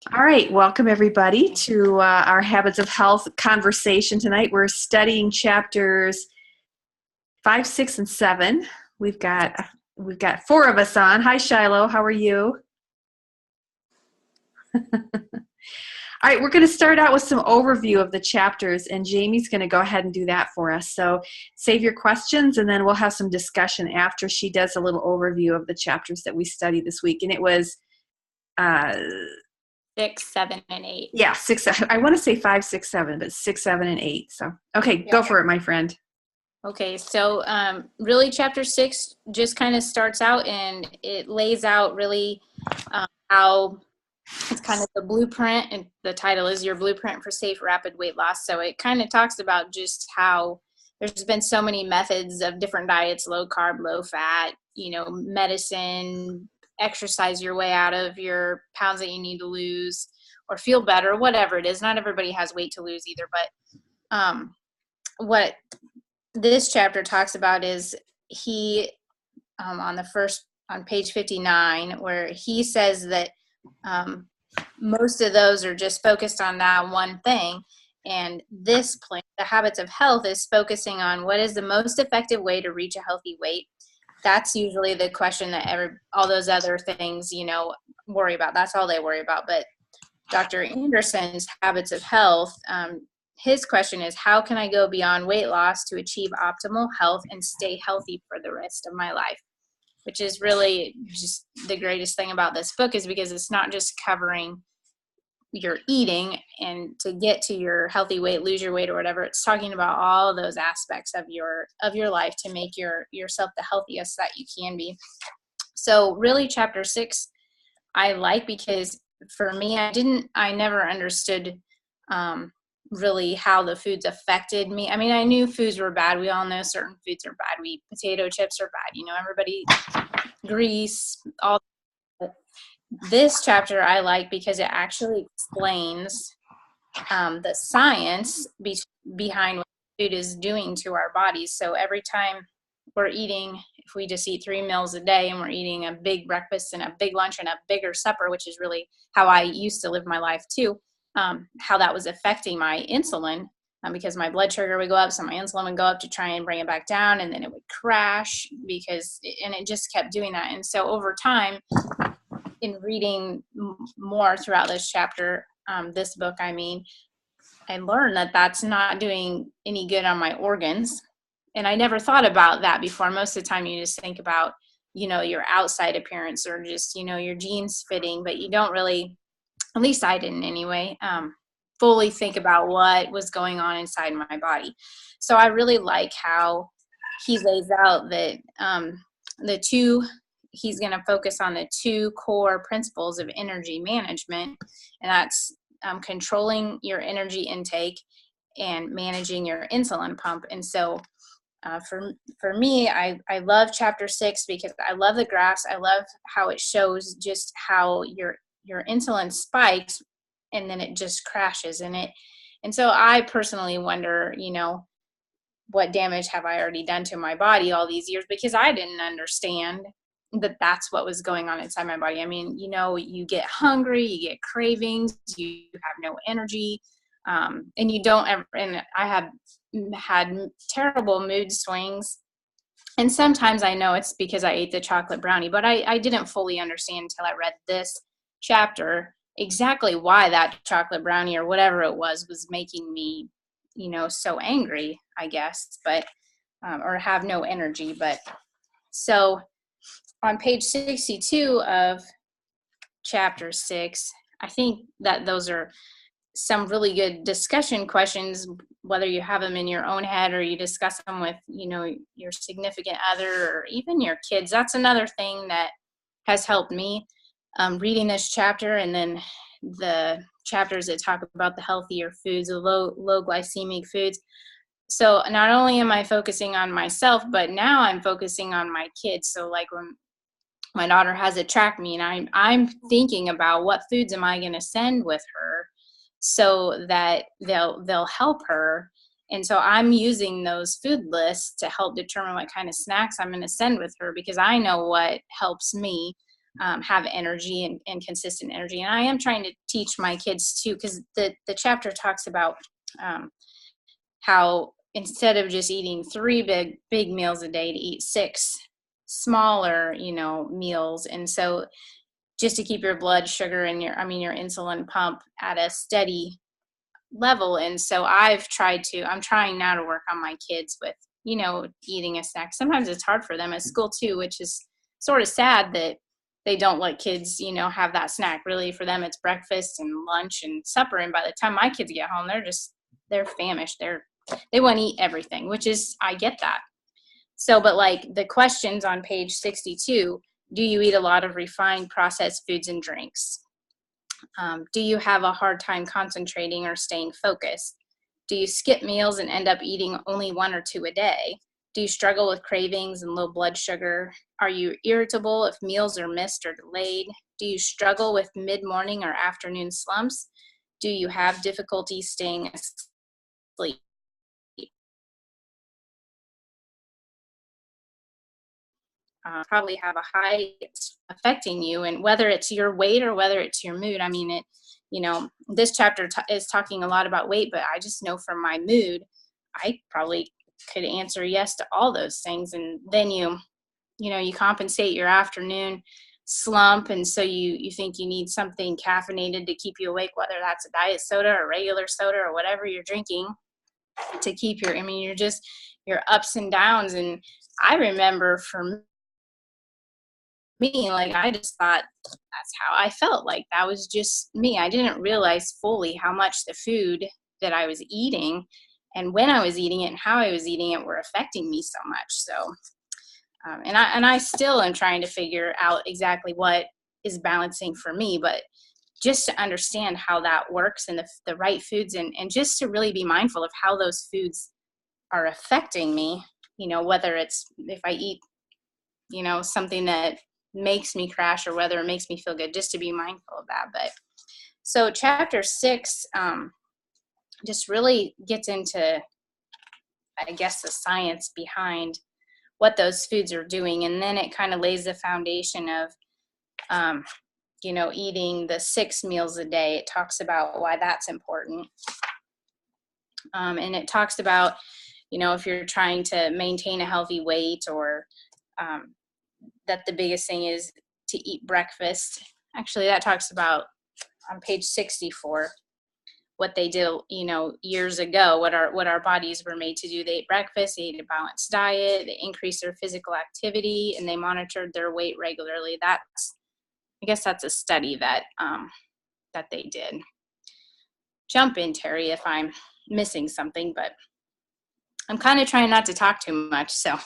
All right, welcome everybody to our Habits of Health conversation tonight. We're studying chapters 5, 6, and 7. We've got four of us on. Hi, Shiloh. How are you? All right, we're going to start out with some overview of the chapters, and Jamie's going to go ahead and do that for us. So save your questions, and then we'll have some discussion after she does a little overview of the chapters that we studied this week. And it was uh, 6, 7, and 8. Yeah, 6. I want to say 5, 6, 7, but 6, 7, and 8. So, okay, Yeah. go for it, my friend. Okay, so really chapter 6 just kind of starts out and it lays out really how it's kind of the blueprint, and the title is Your Blueprint for Safe Rapid Weight Loss. So it kind of talks about just how there's been so many methods of different diets, low carb, low fat, medicine, exercise your way out of your pounds that you need to lose or feel better, whatever it is. Not everybody has weight to lose either, but what this chapter talks about is he on page 59, where he says that most of those are just focused on that one thing, and this plan, the Habits of Health, is focusing on what is the most effective way to reach a healthy weight. That's usually the question that all those other things worry about. That's all they worry about. But Dr. Anderson's Habits of Health, his question is, how can I go beyond weight loss to achieve optimal health and stay healthy for the rest of my life? Which is really just the greatest thing about this book, is because it's not just covering your eating and to get to your healthy weight, lose your weight or whatever. It's talking about all those aspects of your life to make yourself the healthiest that you can be. So really chapter 6 I like, because for me, I never understood really how the foods affected me. I mean, I knew foods were bad. We all know certain foods are bad. Potato chips are bad. Everybody, grease, all. This chapter I like because it actually explains the science behind what food is doing to our bodies. So every time we're eating, if we just eat 3 meals a day and we're eating a big breakfast and a big lunch and a bigger supper, which is really how I used to live my life too, how that was affecting my insulin, because my blood sugar would go up, so my insulin would go up to try and bring it back down, and then it would crash and it just kept doing that. And so over time, in reading more throughout this chapter, this book, I learned that that's not doing any good on my organs. And I never thought about that before. Most of the time you just think about, your outside appearance or just, your jeans fitting, but you don't really, at least I didn't anyway, fully think about what was going on inside my body. So I really like how he lays out that he's going to focus on the 2 core principles of energy management, and that's controlling your energy intake and managing your insulin pump. And so for me, I love chapter 6 because I love the graphs. I love how it shows just how your insulin spikes and then it just crashes in it. And so I personally wonder, what damage have I already done to my body all these years, because I didn't understand that that's what was going on inside my body. I mean, you get hungry, you get cravings, you have no energy, and you don't ever, and I have had terrible mood swings. And sometimes I know it's because I ate the chocolate brownie, but I didn't fully understand until I read this chapter exactly why that chocolate brownie or whatever it was making me, so angry, I guess, but, or have no energy. But so on page 62 of chapter 6, I think that those are some really good discussion questions, whether you have them in your own head or you discuss them with, your significant other or even your kids. That's another thing that has helped me, reading this chapter, and then the chapters that talk about the healthier foods, the low glycemic foods. So not only am I focusing on myself, but now I'm focusing on my kids. So like when my daughter has a track meet, I'm thinking about what foods am I going to send with her so that they'll help her. And so I'm using those food lists to help determine what kind of snacks I'm going to send with her, because I know what helps me. have energy and consistent energy. And I am trying to teach my kids too, because the chapter talks about how instead of just eating 3 big meals a day, to eat 6 smaller, meals. And so just to keep your blood sugar and your insulin pump at a steady level. And so I'm trying now to work on my kids with, eating a snack. Sometimes it's hard for them at school too, which is sort of sad that they don't let kids, have that snack. Really, for them, it's breakfast and lunch and supper. And by the time my kids get home, they're famished. They want to eat everything, which is, I get that. So, but like the questions on page 62, do you eat a lot of refined processed foods and drinks? Do you have a hard time concentrating or staying focused? Do you skip meals and end up eating only 1 or 2 a day? Do you struggle with cravings and low blood sugar? Are you irritable if meals are missed or delayed? Do you struggle with mid-morning or afternoon slumps? Do you have difficulty staying asleep? Probably have a high affecting you, and whether it's your weight or whether it's your mood. I mean, this chapter is talking a lot about weight, but I just know from my mood, I probably could answer yes to all those things. And then you compensate your afternoon slump, and so you think you need something caffeinated to keep you awake, whether that's a diet soda or regular soda or whatever you're drinking to keep your ups and downs. And I remember for me, like, I just thought that's how I felt. Like, that was just me. I didn't realize fully how much the food that I was eating and when I was eating it and how I was eating it were affecting me so much. So, and I still am trying to figure out exactly what is balancing for me, but just to understand how that works and the right foods, and just to really be mindful of how those foods are affecting me, whether it's if I eat, something that makes me crash or whether it makes me feel good, just to be mindful of that. But so chapter 6 just really gets into, I guess, the science behind what those foods are doing. And then it kind of lays the foundation of, eating the 6 meals a day. It talks about why that's important. And it talks about, if you're trying to maintain a healthy weight, or that the biggest thing is to eat breakfast. Actually, that talks about on page 64 what they did, years ago, what our bodies were made to do. They ate breakfast, they ate a balanced diet, they increased their physical activity, and they monitored their weight regularly. I guess that's a study that they did. Jump in, Terry, if I'm missing something, but I'm kind of trying not to talk too much, so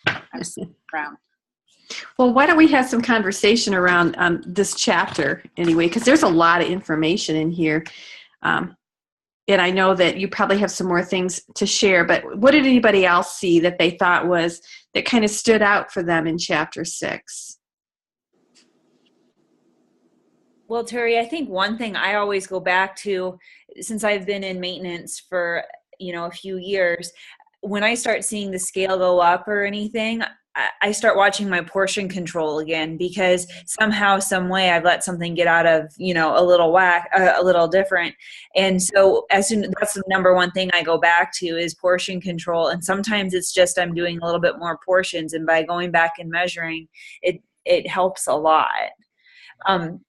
I'm sitting around. Well, why don't we have some conversation around this chapter anyway, because there's a lot of information in here. And I know that you probably have some more things to share, but what did anybody else see that they thought that kind of stood out for them in chapter 6? Well, Terry, I think one thing I always go back to, since I've been in maintenance for, a few years, when I start seeing the scale go up or anything, I start watching my portion control again, because somehow, some way I've let something get out of, a little whack, a little different. And so that's the number one thing I go back to is portion control. And sometimes it's just, I'm doing a little bit more portions. And by going back and measuring, it helps a lot.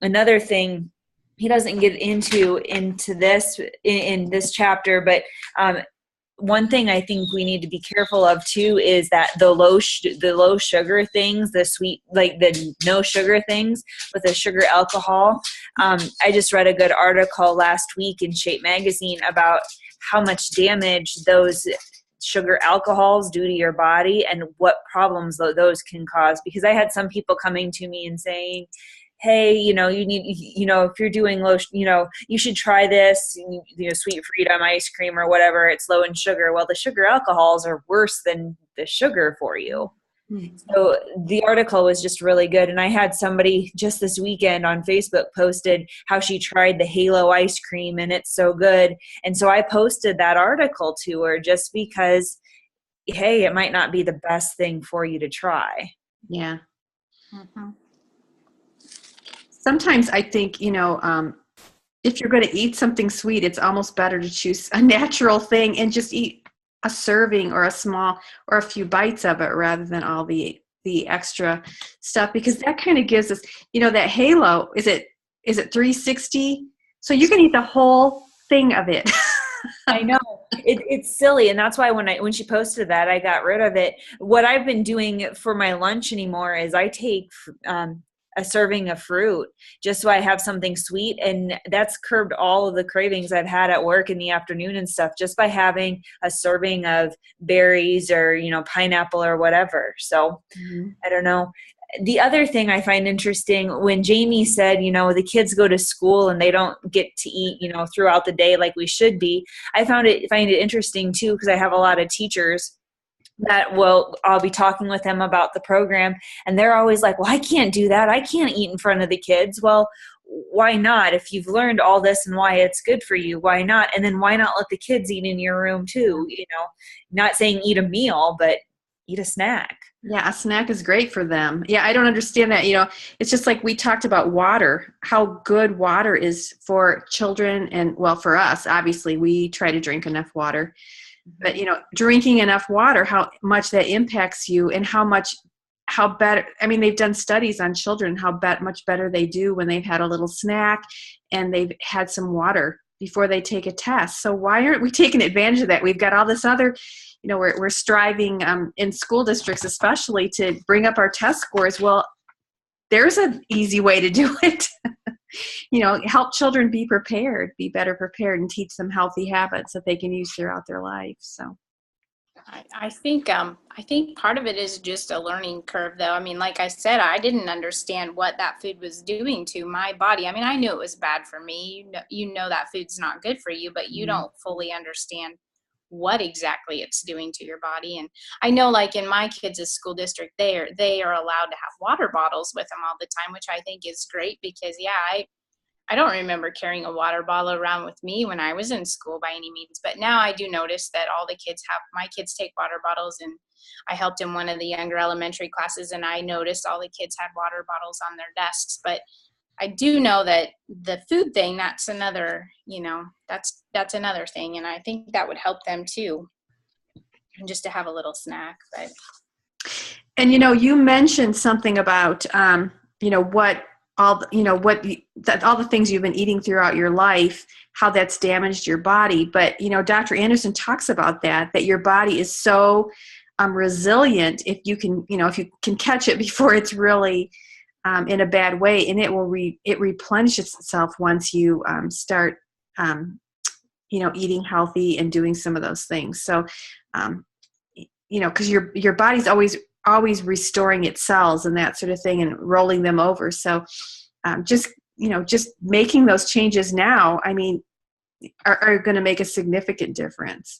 Another thing he doesn't get into this in this chapter, but one thing I think we need to be careful of too is that the low sugar things, the sweet, like the no sugar things with the sugar alcohol. I just read a good article last week in Shape Magazine about how much damage those sugar alcohols do to your body and what problems those can cause. Because I had some people coming to me and saying, hey, you need, if you're doing low, you should try this, Sweet Freedom ice cream or whatever. It's low in sugar. Well, the sugar alcohols are worse than the sugar for you. Mm-hmm. So the article was just really good. And I had somebody just this weekend on Facebook posted how she tried the Halo ice cream and it's so good. And so I posted that article to her just because, hey, it might not be the best thing for you to try. Yeah. Mm-hmm. Sometimes I think, if you're going to eat something sweet, it's almost better to choose a natural thing and just eat a serving or a small or a few bites of it rather than all the extra stuff, because that kind of gives us, that halo. Is it 360? So you can eat the whole thing of it. I know it's silly. And that's why when she posted that, I got rid of it. What I've been doing for my lunch anymore is I take, a serving of fruit just so I have something sweet. And that's curbed all of the cravings I've had at work in the afternoon and stuff, just by having a serving of berries or, pineapple or whatever. So I don't know. The other thing I find interesting, when Jamie said, the kids go to school and they don't get to eat, throughout the day like we should be, I find it interesting too, because I have a lot of teachers that I'll be talking with them about the program, and they're always like, well, I can't do that. I can't eat in front of the kids. Well, why not? If you've learned all this and why it's good for you, why not? And then why not let the kids eat in your room too? Not saying eat a meal, but eat a snack. Yeah, a snack is great for them. Yeah, I don't understand that. It's just like we talked about water, how good water is for children and, well, for us, obviously, we try to drink enough water. But, drinking enough water, how much that impacts you and how better, they've done studies on children, how much better they do when they've had a little snack and they've had some water before they take a test. So why aren't we taking advantage of that? We've got all this other, we're striving in school districts, especially, to bring up our test scores. Well, there's an easy way to do it. Help children be better prepared, and teach them healthy habits that they can use throughout their life. So I think part of it is just a learning curve, though. Like I said, I didn't understand what that food was doing to my body. I knew it was bad for me. You know that food's not good for you, but you don't fully understand what exactly it's doing to your body. And I know, like in my kids' school district, they are allowed to have water bottles with them all the time, which I think is great, because I don't remember carrying a water bottle around with me when I was in school by any means, but now I do notice that my kids take water bottles, and I helped in one of the younger elementary classes, and I noticed all the kids had water bottles on their desks. But I do know that the food thing, that's another, that's another thing. And I think that would help them too, just to have a little snack. But. And, you mentioned something about, all the things you've been eating throughout your life, how that's damaged your body. But, Dr. Anderson talks about that your body is so resilient if you can catch it before it's really in a bad way, and it replenishes itself once you start, eating healthy and doing some of those things. So, because your body's always restoring its cells and that sort of thing and rolling them over. So just making those changes now, are going to make a significant difference.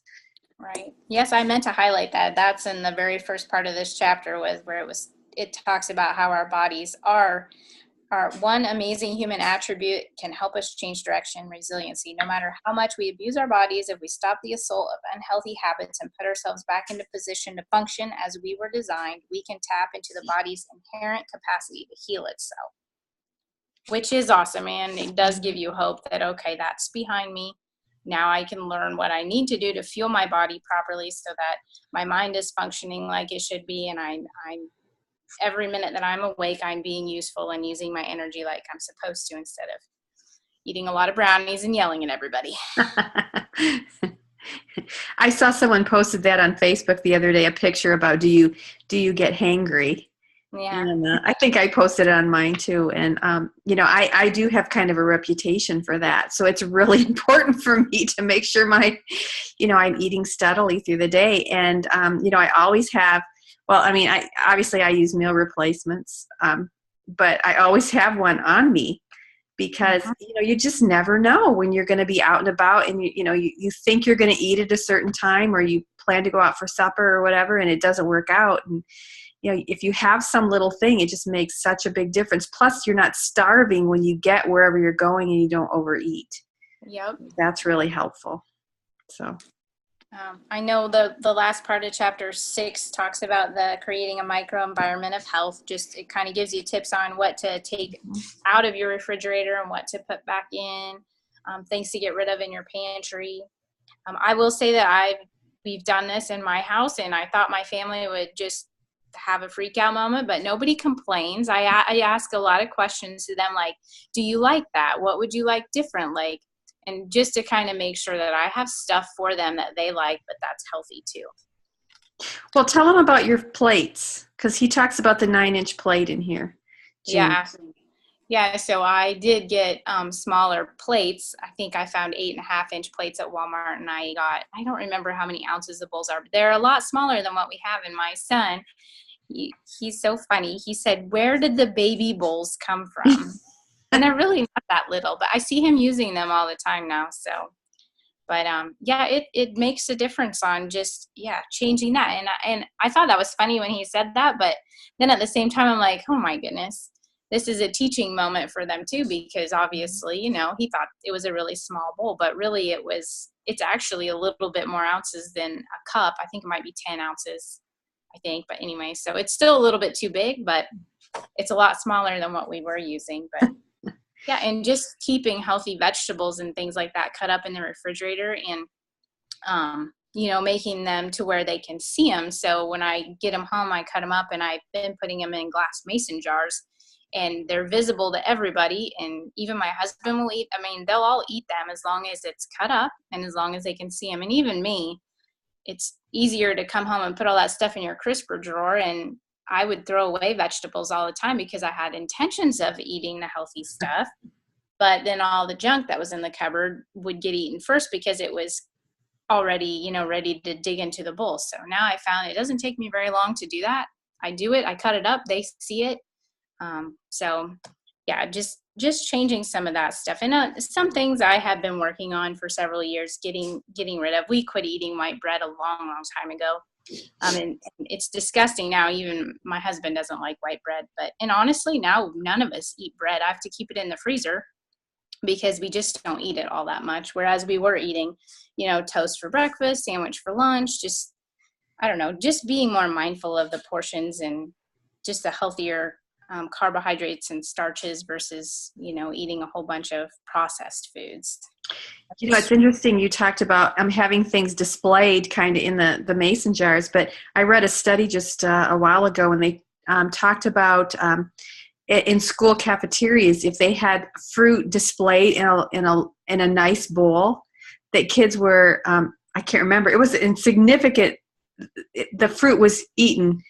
Right. Yes, I meant to highlight that. That's in the very first part of this chapter, where it talks about how our bodies are one amazing human attribute, can help us change direction, resiliency. No matter how much we abuse our bodies, if we stop the assault of unhealthy habits and put ourselves back into position to function as we were designed, we can tap into the body's inherent capacity to heal itself, which is awesome. And it does give you hope that, okay, that's behind me. Now I can learn what I need to do to fuel my body properly so that my mind is functioning like it should be, and I'm every minute that I'm awake, I'm being useful and using my energy like I'm supposed to, instead of eating a lot of brownies and yelling at everybody. I saw someone posted that on Facebook the other day, a picture about do you get hangry? Yeah. And I think I posted it on mine too. And, I do have kind of a reputation for that. So it's really important for me to make sure I'm eating steadily through the day. And, I always have, I use meal replacements, but I always have one on me, because, you just never know when you're going to be out and about, and you think you're going to eat at a certain time, or you plan to go out for supper or whatever, and it doesn't work out. And, if you have some little thing, it just makes such a big difference. Plus, you're not starving when you get wherever you're going, and you don't overeat. Yep. That's really helpful. So I know the last part of chapter 6 talks about the creating a microenvironment of health. Just it kind of gives you tips on what to take out of your refrigerator and what to put back in, things to get rid of in your pantry. I will say that we've done this in my house, and I thought my family would just have a freak out moment, but nobody complains. I ask a lot of questions to them, like, do you like that? What would you like different? Like, and just to kind of make sure that I have stuff for them that they like, but that's healthy too. Well, tell him about your plates, because he talks about the 9-inch plate in here. James. Yeah. So I did get smaller plates. I think I found 8.5-inch plates at Walmart, and I don't remember how many ounces the bowls are, but they're a lot smaller than what we have. And my son, he's so funny. He said, "Where did the baby bowls come from?" And they're really not that little, but I see him using them all the time now. So, but yeah, it makes a difference on just, changing that. And I thought that was funny when he said that, but then at the same time, I'm like, oh my goodness, this is a teaching moment for them too, because obviously, he thought it was a really small bowl, but really it's actually a little bit more ounces than a cup. I think it might be 10 ounces, I think. But anyway, so it's still a little bit too big, but it's a lot smaller than what we were using. But yeah, and just keeping healthy vegetables and things like that cut up in the refrigerator, and making them to where they can see them. So when I get them home, I cut them up, and I've been putting them in glass mason jars, and they're visible to everybody. And even my husband will eat. I mean, they'll all eat them as long as it's cut up and as long as they can see them. And even me, it's easier to come home and put all that stuff in your crisper drawer, and I would throw away vegetables all the time because I had intentions of eating the healthy stuff, but then all the junk that was in the cupboard would get eaten first because it was already, ready to dig into the bowl. So now I found it doesn't take me very long to do that. I do it, I cut it up, they see it. So yeah, just changing some of that stuff. And some things I have been working on for several years, getting rid of. We quit eating white bread a long time ago. And it's disgusting now. Even my husband doesn't like white bread, and honestly, now none of us eat bread. I have to keep it in the freezer because we just don't eat it all that much. Whereas we were eating, toast for breakfast, sandwich for lunch, just, I don't know, just being more mindful of the portions and just the healthier carbohydrates and starches versus, eating a whole bunch of processed foods. It's interesting. You talked about having things displayed kind of in the mason jars, but I read a study just a while ago, and they talked about in school cafeterias, if they had fruit displayed in a nice bowl, that kids were I can't remember, it was insignificant. The fruit was eaten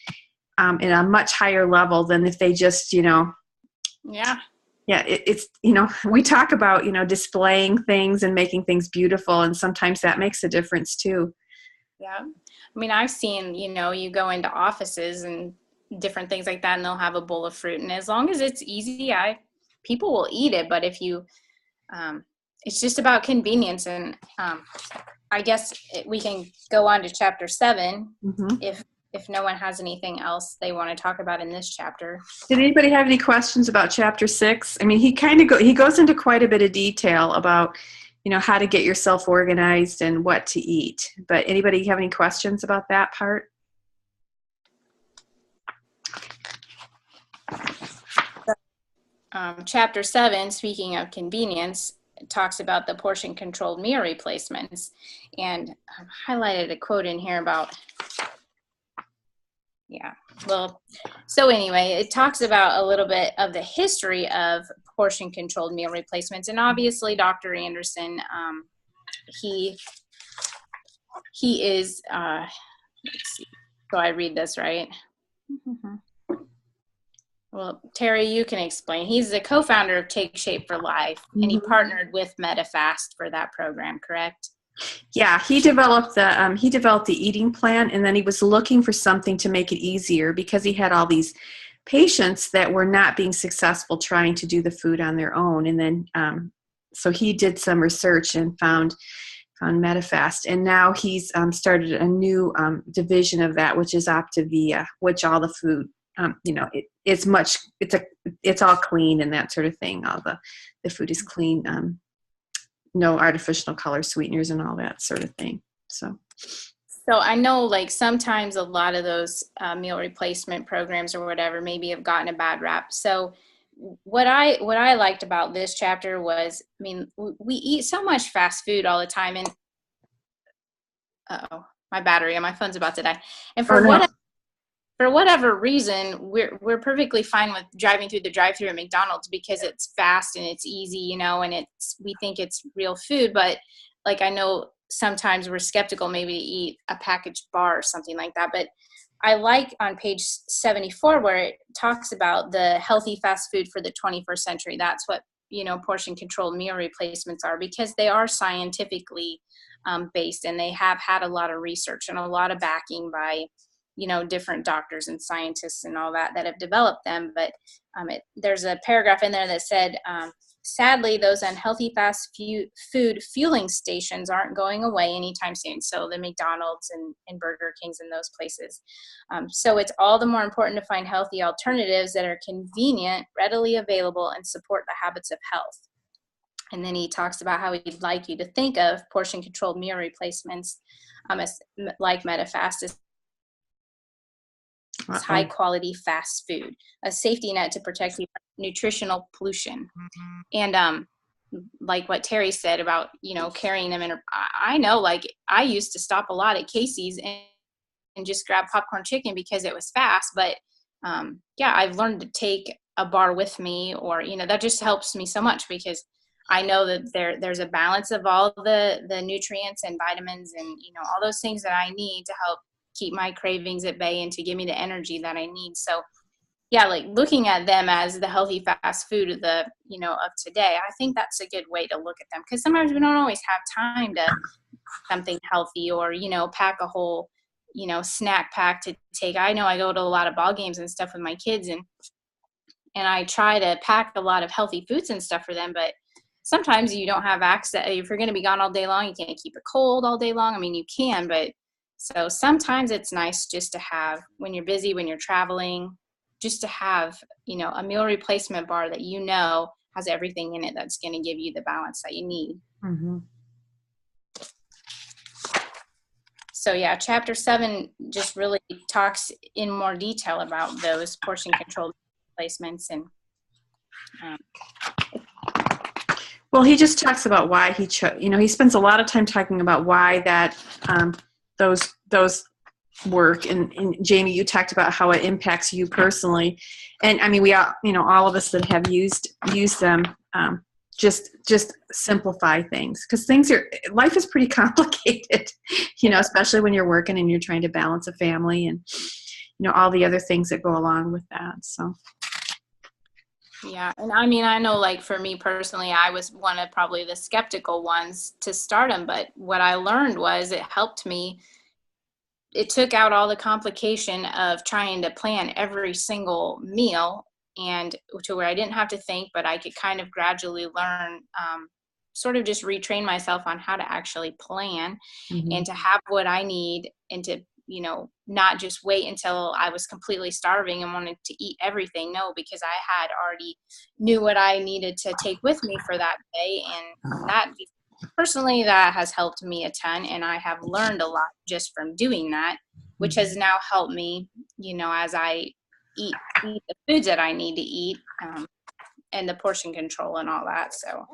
in a much higher level than if they just Yeah, it's, we talk about, displaying things and making things beautiful, and sometimes that makes a difference too. Yeah. I mean, I've seen, you go into offices and different things like that, and they'll have a bowl of fruit, and as long as it's easy, people will eat it. But if you, it's just about convenience. And I guess we can go on to chapter 7 if no one has anything else they want to talk about in this chapter. Did anybody have any questions about chapter 6? I mean, he goes into quite a bit of detail about, how to get yourself organized and what to eat. But anybody have any questions about that part? Chapter 7, speaking of convenience, talks about the portion-controlled meal replacements. And I've highlighted a quote in here about, so anyway, it talks about a little bit of the history of portion-controlled meal replacements. And obviously, Dr. Anderson, he is, let's see, so I read this right? Well, Terry, you can explain. He's the co-founder of Take Shape for Life, and he partnered with MetaFast for that program, correct? Yeah, he developed the eating plan, and then he was looking for something to make it easier because he had all these patients that were not being successful trying to do the food on their own. And then so he did some research and found MetaFast, and now he's started a new division of that, which is Optavia, which all the food, it's all clean and that sort of thing. All the food is clean. No artificial color sweeteners and all that sort of thing. So I know like sometimes a lot of those meal replacement programs or whatever maybe have gotten a bad rap. So what I liked about this chapter was, I mean, we eat so much fast food all the time, and my battery on my phone's about to die. And for whatever reason, we're perfectly fine with driving through the drive-through at McDonald's because it's fast and it's easy, you know, and we think it's real food. But like, I know sometimes we're skeptical maybe to eat a packaged bar or something like that. But I like on page 74 where it talks about the healthy fast food for the 21st century. That's what, you know, portion controlled meal replacements are, because they are scientifically based, and they have had a lot of research and a lot of backing by, you know, different doctors and scientists and all that have developed them. But there's a paragraph in there that said, sadly, those unhealthy fast food fueling stations aren't going away anytime soon. So the McDonald's and Burger Kings and those places. So it's all the more important to find healthy alternatives that are convenient, readily available, and support the habits of health. And then he talks about how he'd like you to think of portion controlled meal replacements as like MetaFast as high quality fast food, a safety net to protect you from nutritional pollution. And like what Terry said about, you know, carrying them in, I know, like, I used to stop a lot at Casey's and just grab popcorn chicken because it was fast. But yeah, I've learned to take a bar with me, or, you know, that just helps me so much because I know that there's a balance of all the nutrients and vitamins and, you know, all those things that I need to help keep my cravings at bay and to give me the energy that I need. So yeah, like looking at them as the healthy fast food of the, you know, of today, I think that's a good way to look at them, because sometimes we don't always have time to something healthy, or, you know, pack a whole, you know, snack pack to take. I know I go to a lot of ball games and stuff with my kids, and I try to pack a lot of healthy foods and stuff for them, but sometimes you don't have access. If you're going to be gone all day long, you can't keep it cold all day long. I mean, you can, but so sometimes it's nice just to have, when you're busy, when you're traveling, just to have, you know, a meal replacement bar that, you know, has everything in it that's going to give you the balance that you need. Mm-hmm. So yeah, chapter 7 just really talks in more detail about those portion controlled replacements. And well, he just talks about why he chose, you know, he spends a lot of time talking about why that those work. And Jamie, you talked about how it impacts you personally. And I mean, we all, you know, all of us that have used them, just simplify things, because life is pretty complicated, you know, especially when you're working and you're trying to balance a family and, you know, all the other things that go along with that. So. Yeah. And I mean, I know, like, for me personally, I was one of probably the skeptical ones to start them. But what I learned was it helped me. It took out all the complication of trying to plan every single meal, and to where I didn't have to think, but I could kind of gradually learn, sort of just retrain myself on how to actually plan and to have what I need, and to, you know, not just wait until I was completely starving and wanted to eat everything. No, because I had already knew what I needed to take with me for that day. And that, personally, that has helped me a ton. And I have learned a lot just from doing that, which has now helped me, you know, as I eat the foods that I need to eat, and the portion control and all that. So,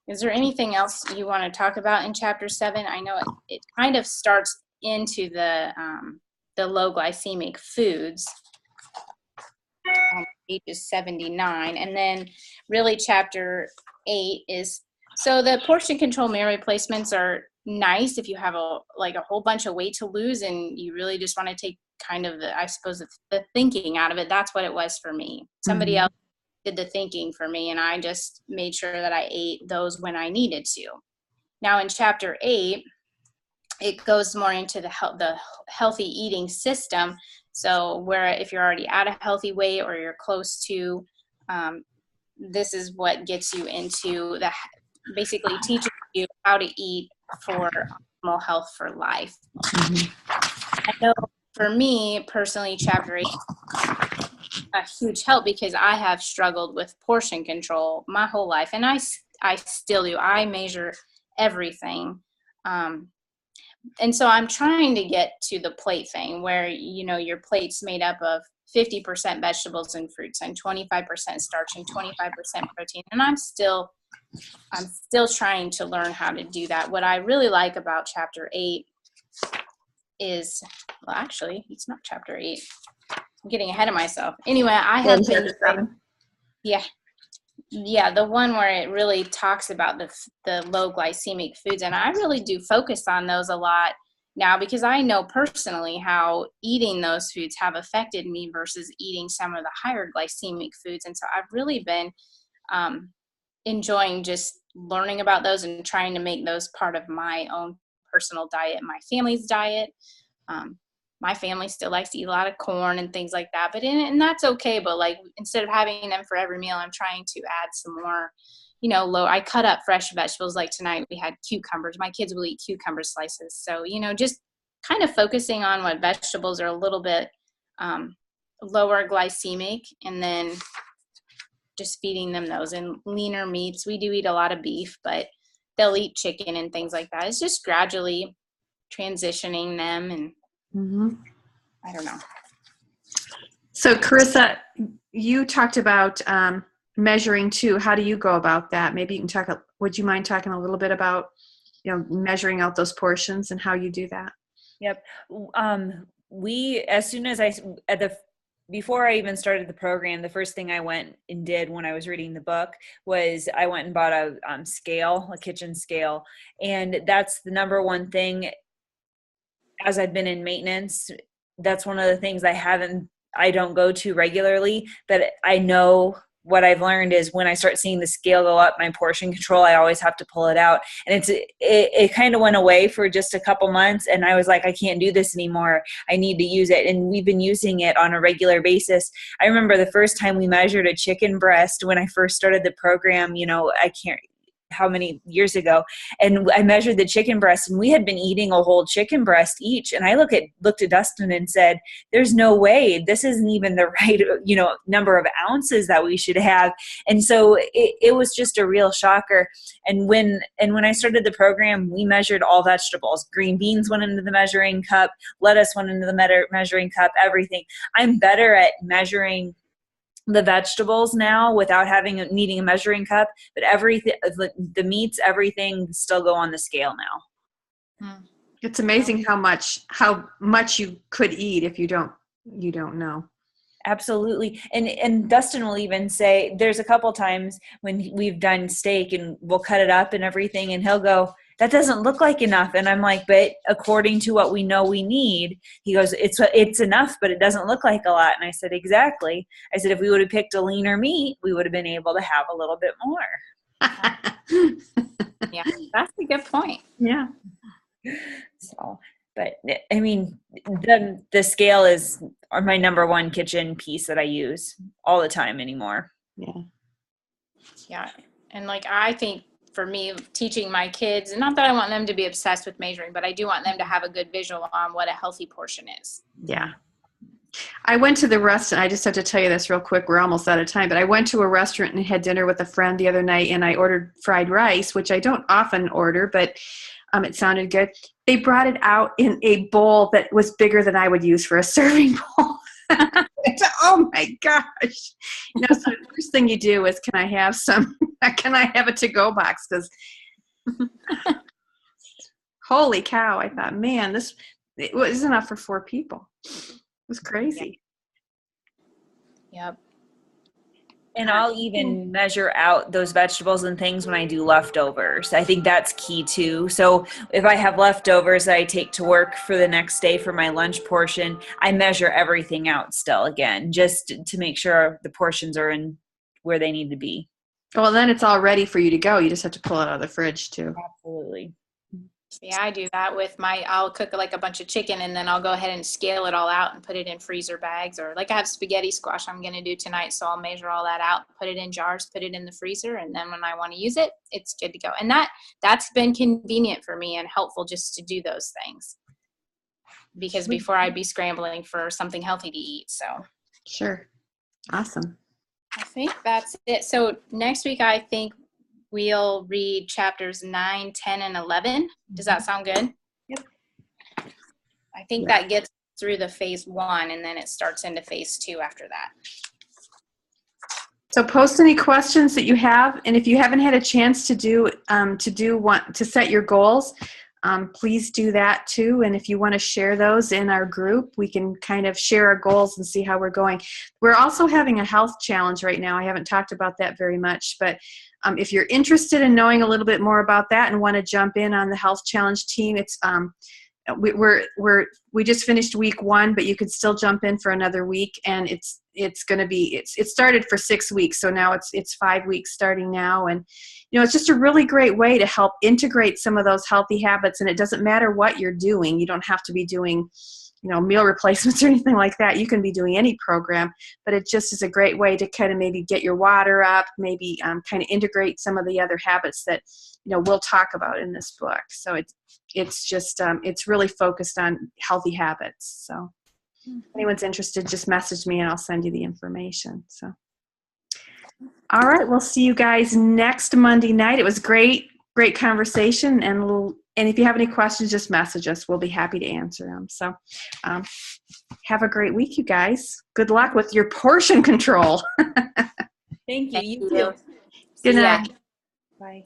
is there anything else you want to talk about in chapter 7? I know it kind of starts into the low glycemic foods on pages 79, and then really chapter 8 is, so the portion control meal replacements are nice if you have a whole bunch of weight to lose and you really just want to take kind of the thinking out of it. That's what it was for me. Somebody else did the thinking for me, and I just made sure that I ate those when I needed to. Now in chapter 8, it goes more into the healthy eating system. So where if you're already at a healthy weight or you're close to, this is what gets you into basically teaching you how to eat for optimal health for life. I know for me personally, chapter 8 a huge help, because I have struggled with portion control my whole life, and I still do. I measure everything. And so I'm trying to get to the plate thing where, your plate's made up of 50% vegetables and fruits and 25% starch and 25% protein. And I'm still trying to learn how to do that. What I really like about chapter 8 is, well, actually, it's not chapter 8. I'm getting ahead of myself. Anyway, I have been, the one where it really talks about the low glycemic foods. And I really do focus on those a lot now because I know personally how eating those foods have affected me versus eating some of the higher glycemic foods. And so I've really been enjoying just learning about those and trying to make those part of my own personal diet, my family's diet. My family still likes to eat a lot of corn and things like that, and that's okay. But like, instead of having them for every meal, I'm trying to add some more, I cut up fresh vegetables. Like tonight we had cucumbers. My kids will eat cucumber slices. So, just kind of focusing on what vegetables are a little bit lower glycemic, and then just feeding them those. And leaner meats, we do eat a lot of beef, but they'll eat chicken and things like that. It's just gradually transitioning them, and I don't know. So Carissa, you talked about measuring too. How do you go about that? Maybe you can would you mind talking a little bit about, measuring out those portions and how you do that? Yep. As soon as before I even started the program, the first thing I went and did when I was reading the book was I went and bought a scale, a kitchen scale. And that's the number one thing. As I've been in maintenance, that's one of the things I don't go to regularly, but I know what I've learned is when I start seeing the scale go up, my portion control, I always have to pull it out. And it kind of went away for just a couple months. And I was like, I can't do this anymore. I need to use it. And we've been using it on a regular basis. I remember the first time we measured a chicken breast when I first started the program, I can't, how many years ago, and I measured the chicken breast, and we had been eating a whole chicken breast each. And I looked at Dustin and said, there's no way this isn't even the right, number of ounces that we should have. And so it was just a real shocker. And when I started the program, we measured all vegetables. Green beans went into the measuring cup, lettuce went into the measuring cup, everything. I'm better at measuring the vegetables now without needing a measuring cup, but everything, the meats, everything still go on the scale now. It's amazing how much you could eat if you don't know. Absolutely. And Dustin will even say, there's a couple times when we've done steak and we'll cut it up and everything, and he'll go, that doesn't look like enough. And I'm like, but according to what we know we need, he goes, it's enough, but it doesn't look like a lot. And I said, exactly. I said, if we would have picked a leaner meat, we would have been able to have a little bit more. Yeah, that's a good point. Yeah. So, but I mean, the scale is my number one kitchen piece that I use all the time anymore. Yeah. Yeah. And like, I think for me, teaching my kids, and not that I want them to be obsessed with measuring, but I do want them to have a good visual on what a healthy portion is. Yeah. I went to the restaurant. I just have to tell you this real quick. We're almost out of time, but I went to a restaurant and had dinner with a friend the other night, and I ordered fried rice, which I don't often order, but it sounded good. They brought it out in a bowl that was bigger than I would use for a serving bowl. Oh my gosh. So the first thing you do is, can I have a to-go box? Because holy cow, I thought, man, it was enough for 4 people. It was crazy. Yep. And I'll even measure out those vegetables and things when I do leftovers. I think that's key too. So if I have leftovers that I take to work for the next day for my lunch portion, I measure everything out still again, just to make sure the portions are in where they need to be. Well, then it's all ready for you to go. You just have to pull it out of the fridge too. Absolutely. Yeah, I do that with I'll cook like a bunch of chicken, and then I'll go ahead and scale it all out and put it in freezer bags. Or like I have spaghetti squash I'm going to do tonight, so I'll measure all that out, put it in jars, put it in the freezer, and then when I want to use it, it's good to go. And that's been convenient for me and helpful just to do those things, because before I'd be scrambling for something healthy to eat. So sure. Awesome. I think that's it. So next week, I think we'll read chapters 9, 10, and 11. Does that sound good? Yep. I think that gets through the phase 1, and then it starts into phase 2 after that. So post any questions that you have, and if you haven't had a chance to set your goals, please do that too. And if you want to share those in our group, we can kind of share our goals and see how we're going. We're also having a health challenge right now. I haven't talked about that very much, but if you're interested in knowing a little bit more about that and want to jump in on the health challenge team, it's we just finished week 1, but you could still jump in for another week, and it's going to be it started for 6 weeks, so now it's 5 weeks starting now. And it's just a really great way to help integrate some of those healthy habits. And it doesn't matter what you're doing. You don't have to be doing meal replacements or anything like that. You can be doing any program, but it just is a great way to kind of maybe get your water up, maybe kind of integrate some of the other habits that we'll talk about in this book. So it's just it's really focused on healthy habits. So if anyone's interested, just message me and I'll send you the information. So all right, we'll see you guys next Monday night. It was great conversation, and if you have any questions, just message us. We'll be happy to answer them. So have a great week, you guys. Good luck with your portion control. Thank you. You too. Good night. Bye.